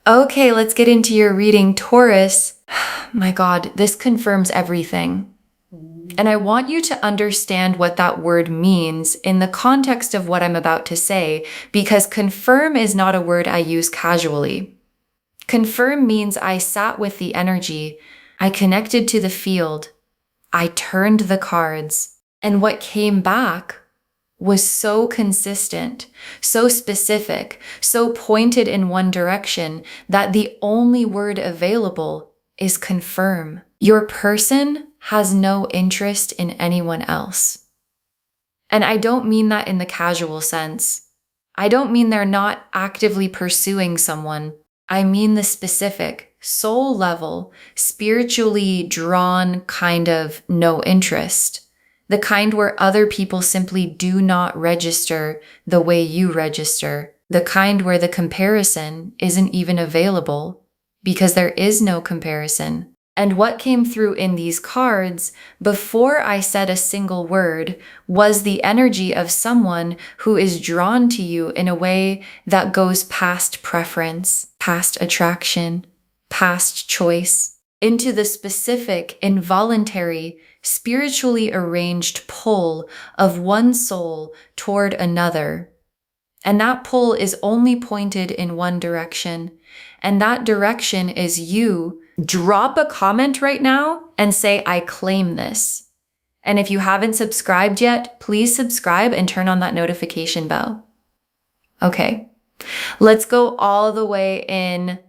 Okay, let's get into your reading, Taurus. My God, this confirms everything. And I want you to understand what that word means in the context of what I'm about to say, because confirm is not a word I use casually. Confirm means I sat with the energy, I connected to the field, I turned the cards, and what came back was so consistent, so specific, so pointed in one direction that the only word available is confirm. Your person has no interest in anyone else. And I don't mean that in the casual sense. I don't mean they're not actively pursuing someone. I mean the specific, soul level, spiritually drawn kind of no interest. The kind where other people simply do not register the way you register. The kind where the comparison isn't even available because there is no comparison. And what came through in these cards, before I said a single word, was the energy of someone who is drawn to you in a way that goes past preference, past attraction, past choice, into the specific, involuntary, spiritually arranged pull of one soul toward another. And that pull is only pointed in one direction. And that direction is you. Drop a comment right now and say, I claim this. And if you haven't subscribed yet, please subscribe and turn on that notification bell. Okay, let's go all the way in.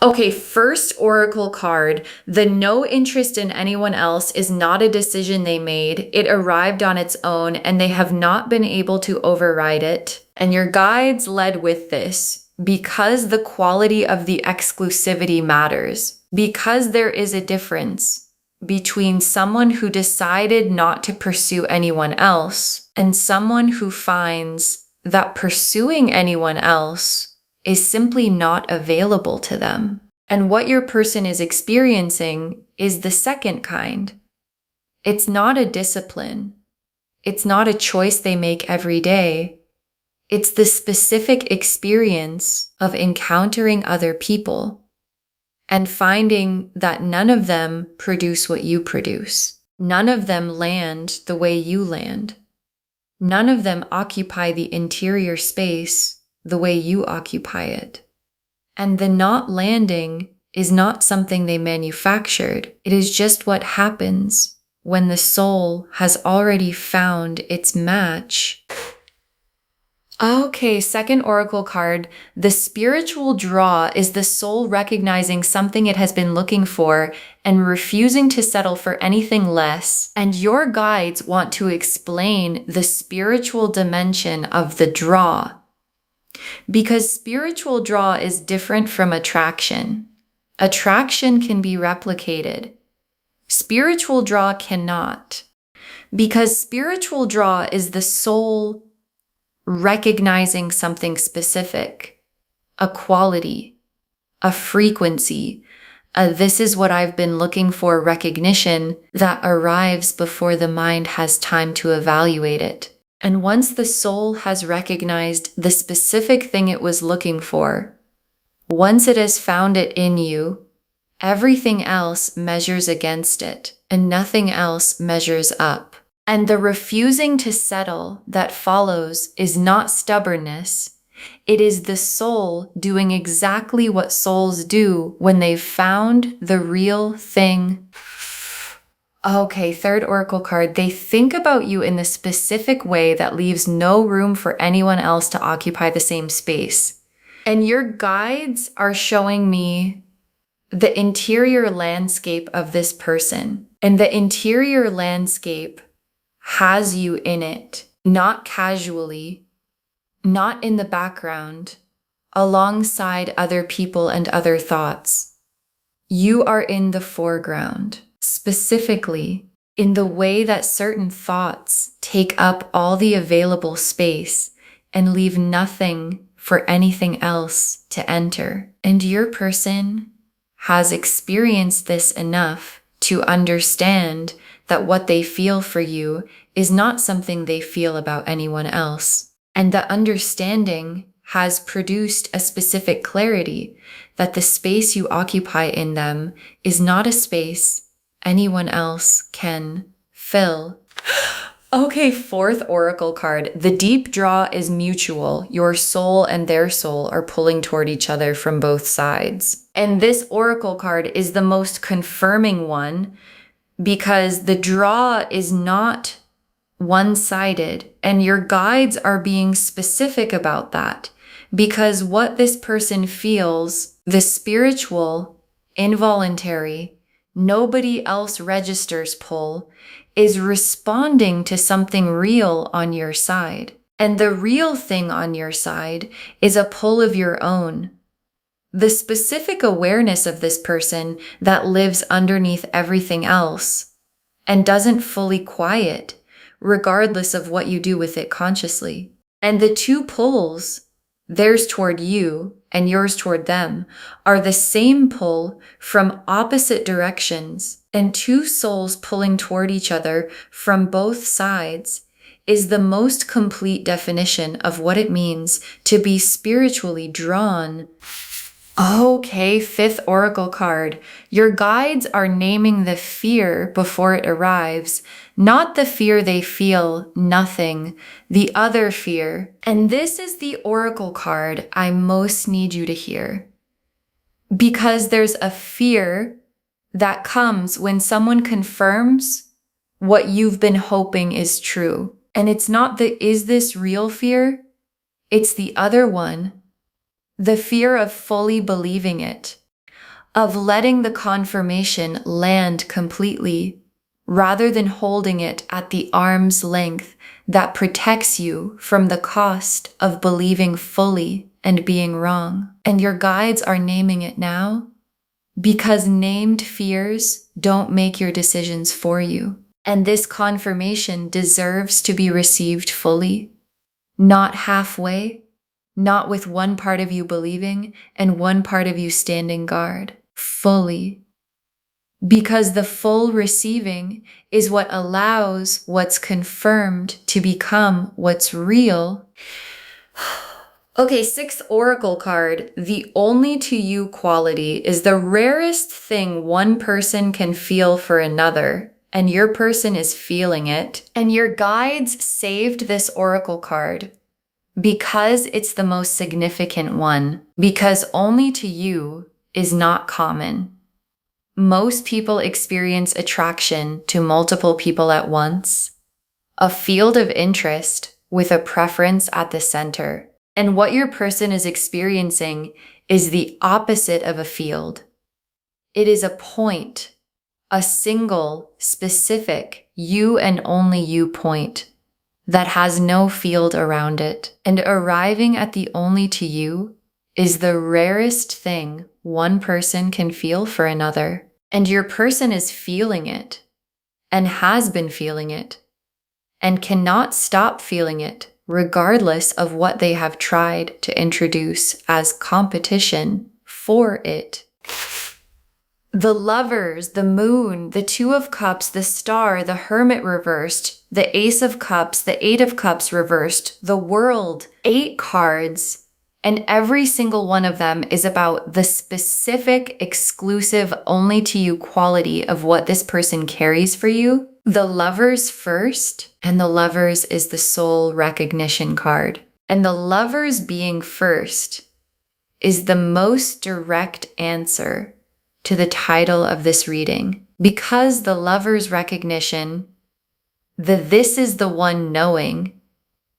Okay, first oracle card. The no interest in anyone else is not a decision they made. It arrived on its own and they have not been able to override it. And your guides led with this because the quality of the exclusivity matters. Because there is a difference between someone who decided not to pursue anyone else and someone who finds that pursuing anyone else is simply not available to them. And what your person is experiencing is the second kind. It's not a discipline. It's not a choice they make every day. It's the specific experience of encountering other people and finding that none of them produce what you produce. None of them land the way you land. None of them occupy the interior space the way you occupy it. And the not landing is not something they manufactured. It is just what happens when the soul has already found its match. Okay, second oracle card. The spiritual draw is the soul recognizing something it has been looking for and refusing to settle for anything less. And your guides want to explain the spiritual dimension of the draw. Because spiritual draw is different from attraction. Attraction can be replicated. Spiritual draw cannot. Because spiritual draw is the soul recognizing something specific, a quality, a frequency, this is what I've been looking for recognition that arrives before the mind has time to evaluate it. And once the soul has recognized the specific thing it was looking for, once it has found it in you, everything else measures against it and nothing else measures up. And the refusing to settle that follows is not stubbornness. It is the soul doing exactly what souls do when they've found the real thing. Okay, third oracle card. They think about you in the specific way that leaves no room for anyone else to occupy the same space. And your guides are showing me the interior landscape of this person. And the interior landscape has you in it, not casually, not in the background, alongside other people and other thoughts. You are in the foreground. Specifically, in the way that certain thoughts take up all the available space and leave nothing for anything else to enter. And your person has experienced this enough to understand that what they feel for you is not something they feel about anyone else. And the understanding has produced a specific clarity that the space you occupy in them is not a space anyone else can fill. Okay, fourth oracle card. The deep draw is mutual. Your soul and their soul are pulling toward each other from both sides. And this oracle card is the most confirming one because the draw is not one-sided, and your guides are being specific about that because what this person feels, the spiritual, involuntary, nobody else registers pull, is responding to something real on your side. And the real thing on your side is a pull of your own. The specific awareness of this person that lives underneath everything else and doesn't fully quiet, regardless of what you do with it consciously. And the two pulls, theirs toward you and yours toward them, are the same pull from opposite directions, and two souls pulling toward each other from both sides is the most complete definition of what it means to be spiritually drawn. Okay, fifth oracle card. Your guides are naming the fear before it arrives, not the fear they feel, nothing, the other fear. And this is the oracle card I most need you to hear. Because there's a fear that comes when someone confirms what you've been hoping is true. And it's not the is this real fear? It's the other one. The fear of fully believing it, of letting the confirmation land completely, rather than holding it at the arm's length that protects you from the cost of believing fully and being wrong. And your guides are naming it now because named fears don't make your decisions for you. And this confirmation deserves to be received fully, not halfway. Not with one part of you believing and one part of you standing guard, fully. Because the full receiving is what allows what's confirmed to become what's real. Okay, sixth oracle card. The only to you quality is the rarest thing one person can feel for another, and your person is feeling it. And your guides saved this oracle card because it's the most significant one, because only to you is not common. Most people experience attraction to multiple people at once, a field of interest with a preference at the center. And what your person is experiencing is the opposite of a field. It is a point, a single, specific, you and only you point that has no field around it. And arriving at the only to you is the rarest thing one person can feel for another. And your person is feeling it and has been feeling it and cannot stop feeling it regardless of what they have tried to introduce as competition for it. The Lovers, the Moon, the Two of Cups, the Star, the Hermit reversed, the Ace of Cups, the Eight of Cups reversed, the World, 8 cards, and every single one of them is about the specific, exclusive, only to you quality of what this person carries for you. The Lovers first, and the Lovers is the soul recognition card. And the Lovers being first is the most direct answer to the title of this reading, because the Lover's recognition, the this is the one knowing,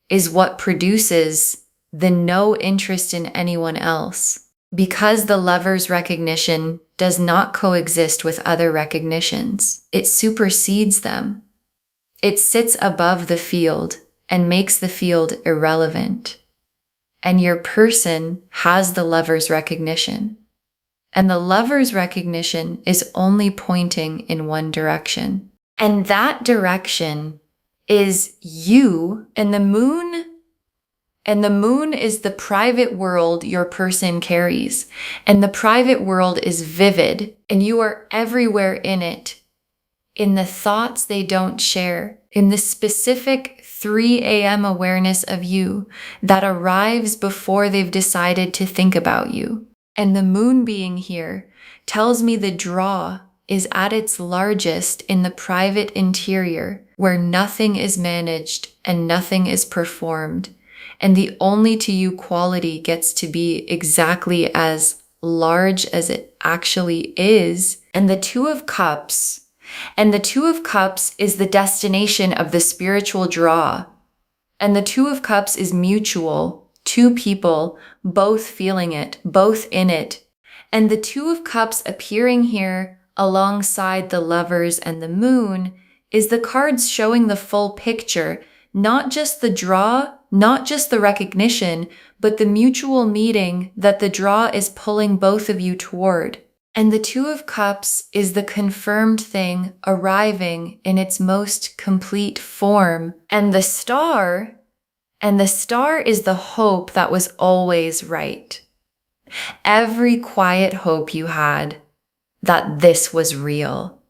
is what produces the no interest in anyone else. Because the Lover's recognition does not coexist with other recognitions, it supersedes them. It sits above the field and makes the field irrelevant. And your person has the Lover's recognition. And the Lover's recognition is only pointing in one direction. And that direction is you and the moon. And the moon is the private world your person carries. And the private world is vivid, and you are everywhere in it. in the thoughts they don't share, in the specific 3 a.m. awareness of you that arrives before they've decided to think about you. And the moon being here tells me the draw is at its largest in the private interior, where nothing is managed and nothing is performed, and the only to you quality gets to be exactly as large as it actually is. And the Two of Cups is the destination of the spiritual draw. And the Two of Cups is mutual, two people, both feeling it, both in it. And the Two of Cups appearing here alongside the Lovers and the Moon is the cards showing the full picture, not just the draw, not just the recognition, but the mutual meeting that the draw is pulling both of you toward. And the Two of Cups is the confirmed thing arriving in its most complete form. And the Star is the hope that was always right. Every quiet hope you had that this was real,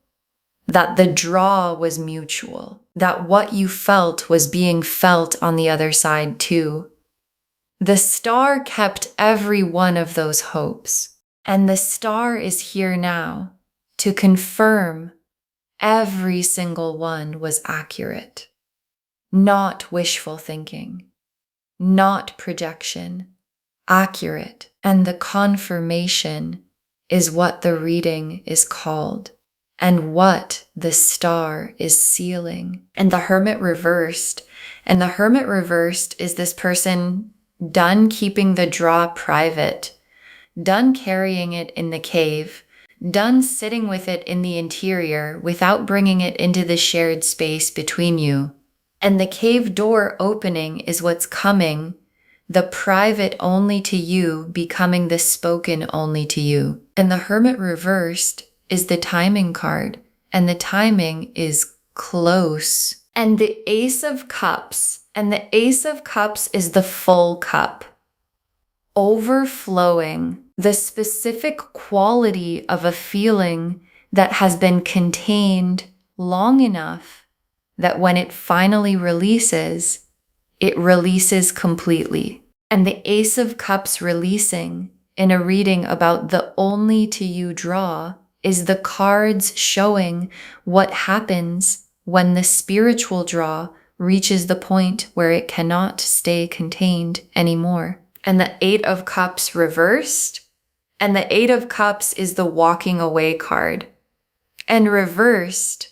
that the draw was mutual, that what you felt was being felt on the other side too. The Star kept every one of those hopes. And the Star is here now to confirm every single one was accurate. Not wishful thinking, not projection, accurate. And the confirmation is what the reading is called and what the Star is sealing. And the Hermit reversed. And the Hermit reversed is this person done keeping the draw private, done carrying it in the cave, done sitting with it in the interior without bringing it into the shared space between you. And the cave door opening is what's coming, the private only to you becoming the spoken only to you. And the Hermit reversed is the timing card, and the timing is close. And the Ace of Cups, is the full cup, overflowing, the specific quality of a feeling that has been contained long enough that when it finally releases, it releases completely. And the Ace of Cups releasing in a reading about the only to you draw is the cards showing what happens when the spiritual draw reaches the point where it cannot stay contained anymore. And the Eight of Cups reversed, and the Eight of Cups is the walking away card. And reversed,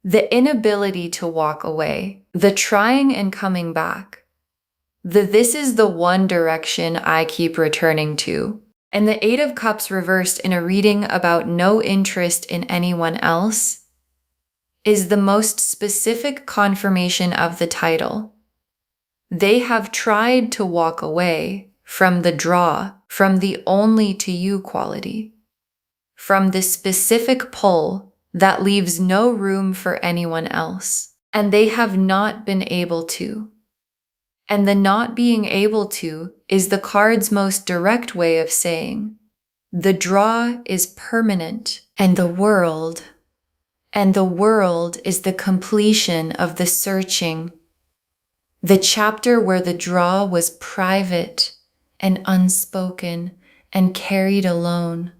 the inability to walk away, the trying and coming back, this is the one direction I keep returning to. And the Eight of Cups reversed in a reading about no interest in anyone else is the most specific confirmation of the title. They have tried to walk away from the draw, from the only to you quality, from the specific pull that leaves no room for anyone else. And they have not been able to. And the not being able to is the card's most direct way of saying, the draw is permanent, and the world is the completion of the searching, the chapter where the draw was private and unspoken and carried alone,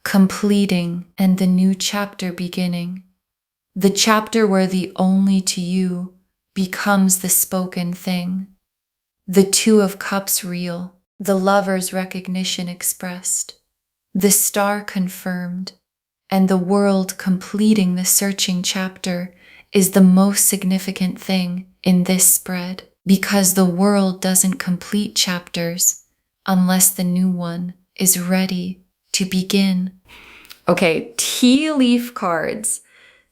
completing, and the new chapter beginning, the chapter where the only to you becomes the spoken thing, the Two of Cups real, the Lover's recognition expressed, the Star confirmed, and the world completing the searching chapter is the most significant thing in this spread, because the world doesn't complete chapters unless the new one is ready to begin. Okay, tea leaf cards.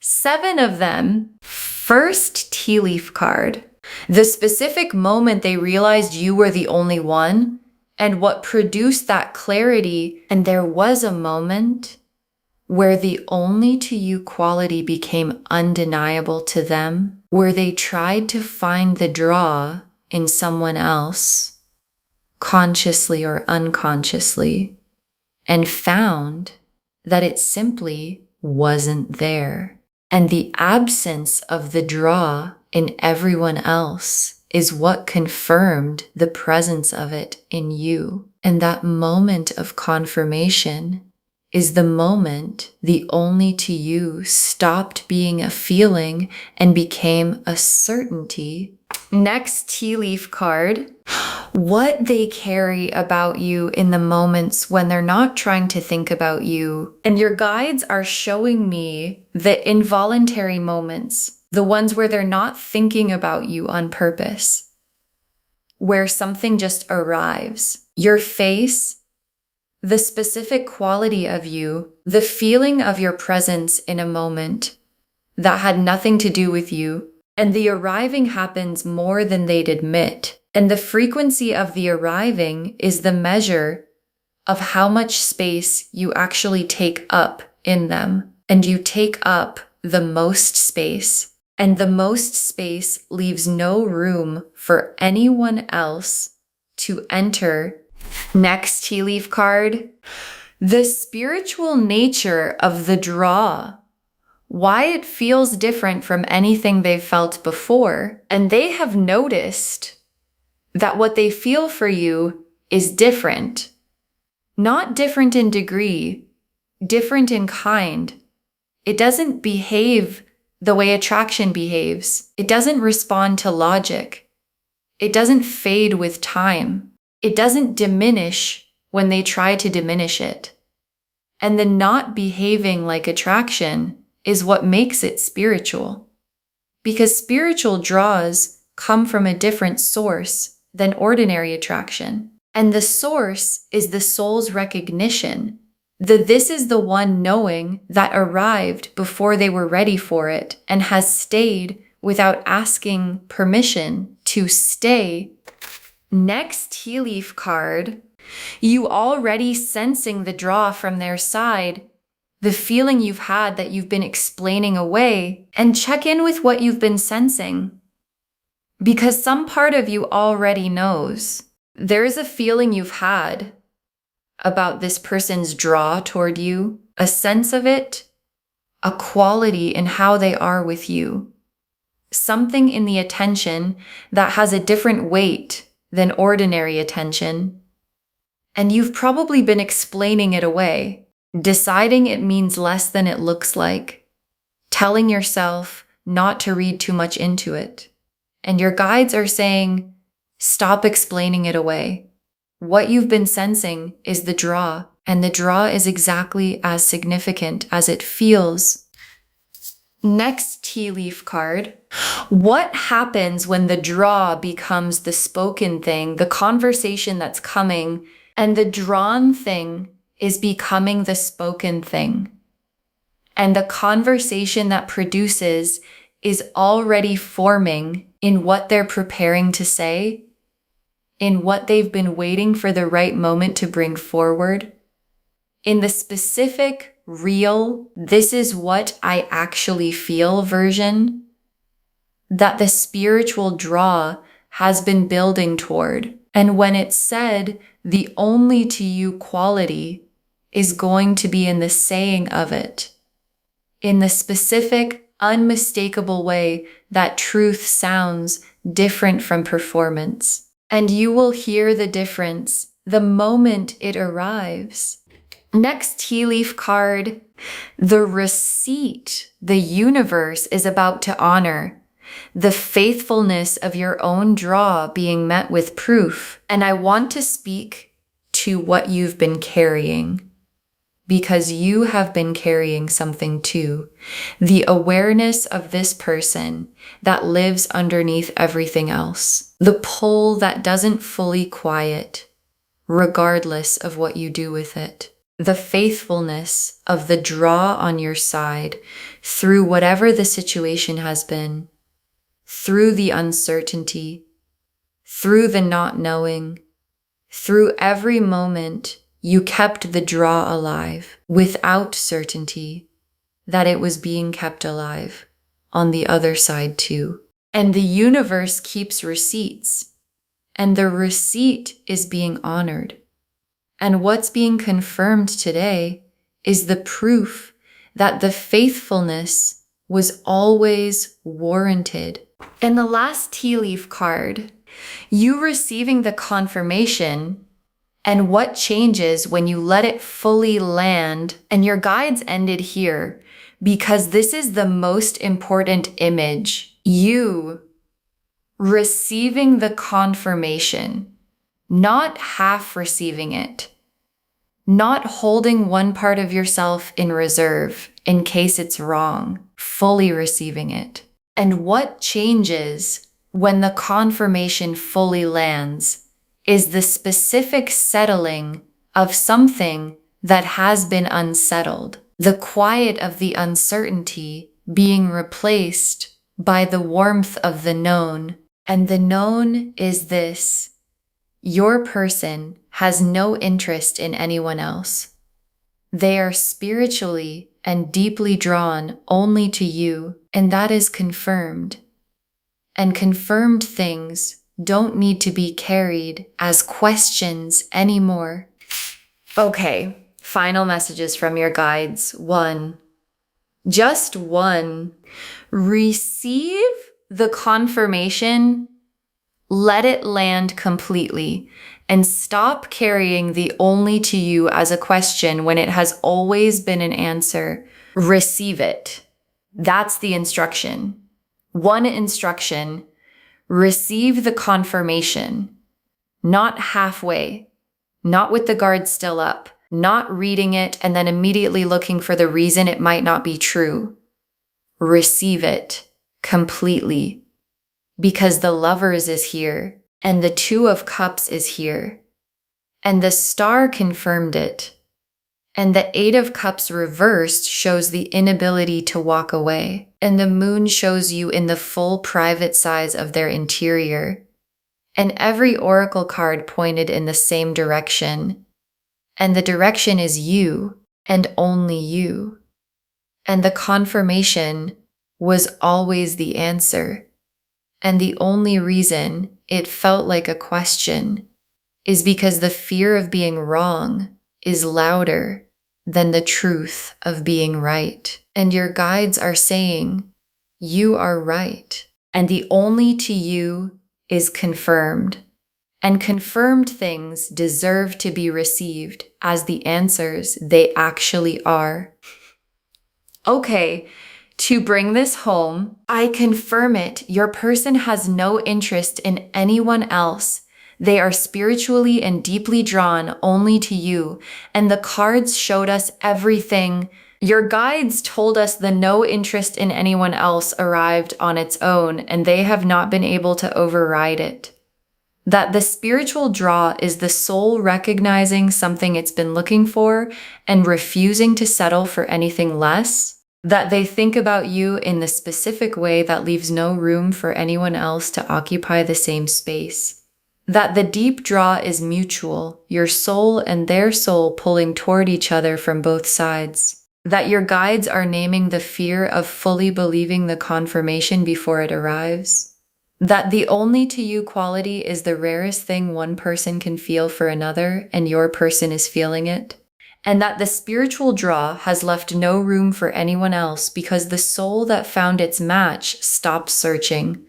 7 of them. First tea leaf card. The specific moment they realized you were the only one, and what produced that clarity. And there was a moment where the only to you quality became undeniable to them, where they tried to find the draw in someone else, consciously or unconsciously, and found that it simply wasn't there. And the absence of the draw in everyone else is what confirmed the presence of it in you. And that moment of confirmation is the moment the only to you stopped being a feeling and became a certainty. Next tea leaf card. What they carry about you in the moments when they're not trying to think about you. And your guides are showing me the involuntary moments, the ones where they're not thinking about you on purpose, where something just arrives. Your face, the specific quality of you, the feeling of your presence in a moment that had nothing to do with you, and the arriving happens more than they'd admit. And the frequency of the arriving is the measure of how much space you actually take up in them. And you take up the most space. And the most space leaves no room for anyone else to enter. Next tea leaf card. The spiritual nature of the draw. Why it feels different from anything they've felt before. And they have noticed that what they feel for you is different. Not different in degree, different in kind. It doesn't behave the way attraction behaves. It doesn't respond to logic. It doesn't fade with time. It doesn't diminish when they try to diminish it. And the not behaving like attraction is what makes it spiritual. Because spiritual draws come from a different source than ordinary attraction. And the source is the soul's recognition. This is the one knowing that arrived before they were ready for it and has stayed without asking permission to stay. Next tea leaf card. You already sensing the draw from their side, the feeling you've had that you've been explaining away, and check in with what you've been sensing. Because some part of you already knows. There is a feeling you've had about this person's draw toward you, a sense of it, a quality in how they are with you. Something in the attention that has a different weight than ordinary attention. And you've probably been explaining it away, deciding it means less than it looks like, telling yourself not to read too much into it. And your guides are saying, stop explaining it away. What you've been sensing is the draw, and the draw is exactly as significant as it feels. Next tea leaf card. What happens when the draw becomes the spoken thing, the conversation that's coming, and the drawn thing is becoming the spoken thing? And the conversation that produces is already forming in what they're preparing to say, in what they've been waiting for the right moment to bring forward, in the specific, real, this is what I actually feel version that the spiritual draw has been building toward. And when it's said, the only to you quality is going to be in the saying of it, in the specific, unmistakable way that truth sounds different from performance. And you will hear the difference the moment it arrives. Next tea leaf card. The receipt the universe is about to honor. The faithfulness of your own draw being met with proof. And I want to speak to what you've been carrying. Because you have been carrying something too. The awareness of this person that lives underneath everything else. The pull that doesn't fully quiet, regardless of what you do with it. The faithfulness of the draw on your side through whatever the situation has been. Through the uncertainty. Through the not knowing. Through every moment you kept the draw alive without certainty that it was being kept alive on the other side too. And the universe keeps receipts, and the receipt is being honored. And what's being confirmed today is the proof that the faithfulness was always warranted. In the last tea leaf card, you receiving the confirmation and what changes when you let it fully land, and your guides ended here because this is the most important image. You receiving the confirmation, not half receiving it, not holding one part of yourself in reserve in case it's wrong, fully receiving it. And what changes when the confirmation fully lands is the specific settling of something that has been unsettled, the quiet of the uncertainty being replaced by the warmth of the known. And the known is this: your person has no interest in anyone else. They are spiritually and deeply drawn only to you, and that is confirmed. And confirmed things don't need to be carried as questions anymore. Okay, final messages from your guides. 1. Just 1. Receive the confirmation, let it land completely, and stop carrying the only to you as a question when it has always been an answer. Receive it. That's the instruction. 1 instruction: receive the confirmation, not halfway, not with the guard still up, not reading it and then immediately looking for the reason it might not be true. Receive it completely, because the Lovers is here, and the 2 of Cups is here, and the Star confirmed it, and the 8 of Cups reversed shows the inability to walk away, and the Moon shows you in the full private size of their interior, and every oracle card pointed in the same direction, and the direction is you, and only you, and the confirmation was always the answer. And the only reason it felt like a question is because the fear of being wrong is louder than the truth of being right. And your guides are saying, you are right. And the only to you is confirmed. And confirmed things deserve to be received as the answers they actually are. Okay. To bring this home, I confirm it. Your person has no interest in anyone else. They are spiritually and deeply drawn only to you. And the cards showed us everything. Your guides told us the no interest in anyone else arrived on its own, and they have not been able to override it. That the spiritual draw is the soul recognizing something it's been looking for and refusing to settle for anything less. That they think about you in the specific way that leaves no room for anyone else to occupy the same space. That the deep draw is mutual, your soul and their soul pulling toward each other from both sides. That your guides are naming the fear of fully believing the confirmation before it arrives. That the only to you quality is the rarest thing one person can feel for another, and your person is feeling it. And that the spiritual draw has left no room for anyone else because the soul that found its match stopped searching.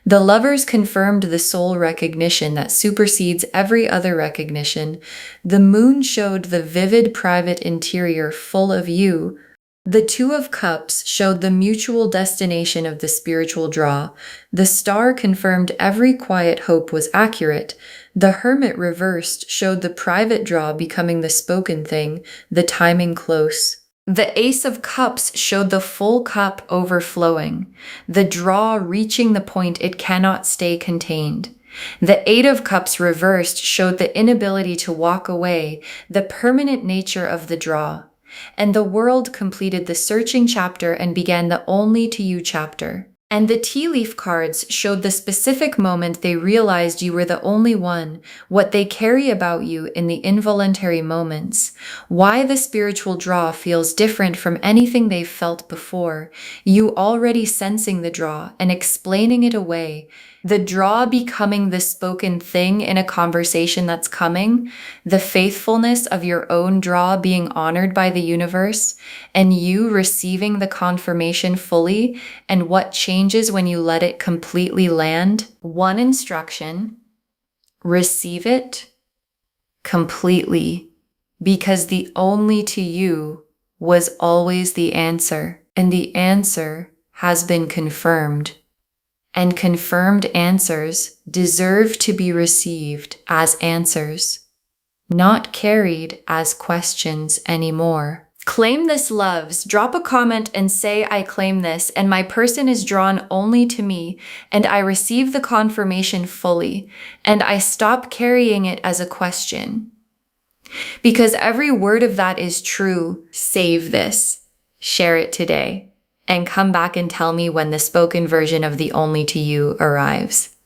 The Lovers confirmed the soul recognition that supersedes every other recognition. The Moon showed the vivid private interior full of you. The 2 of Cups showed the mutual destination of the spiritual draw. The Star confirmed every quiet hope was accurate. The Hermit reversed showed the private draw becoming the spoken thing, the timing close. The Ace of Cups showed the full cup overflowing, the draw reaching the point it cannot stay contained. The 8 of Cups reversed showed the inability to walk away, the permanent nature of the draw. And the World completed the searching chapter and began the only to you chapter. And the tea leaf cards showed the specific moment they realized you were the only one, what they carry about you in the involuntary moments, why the spiritual draw feels different from anything they've felt before, you already sensing the draw and explaining it away, The draw becoming the spoken thing in a conversation that's coming, the faithfulness of your own draw being honored by the universe, and you receiving the confirmation fully, and what changes when you let it completely land. One instruction: receive it completely, because the only to you was always the answer, and the answer has been confirmed. And confirmed answers deserve to be received as answers, not carried as questions anymore. Claim this, loves. Drop a comment and say, I claim this, and my person is drawn only to me, and I receive the confirmation fully, and I stop carrying it as a question. Because every word of that is true. Save this. Share it today. And come back and tell me when the spoken version of the only to you arrives.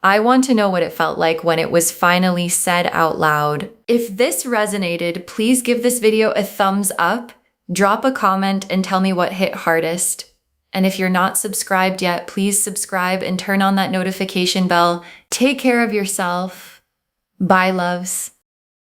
I want to know what it felt like when it was finally said out loud. If this resonated, please give this video a thumbs up, drop a comment, and tell me what hit hardest. And if you're not subscribed yet, please subscribe and turn on that notification bell. Take care of yourself. Bye, loves.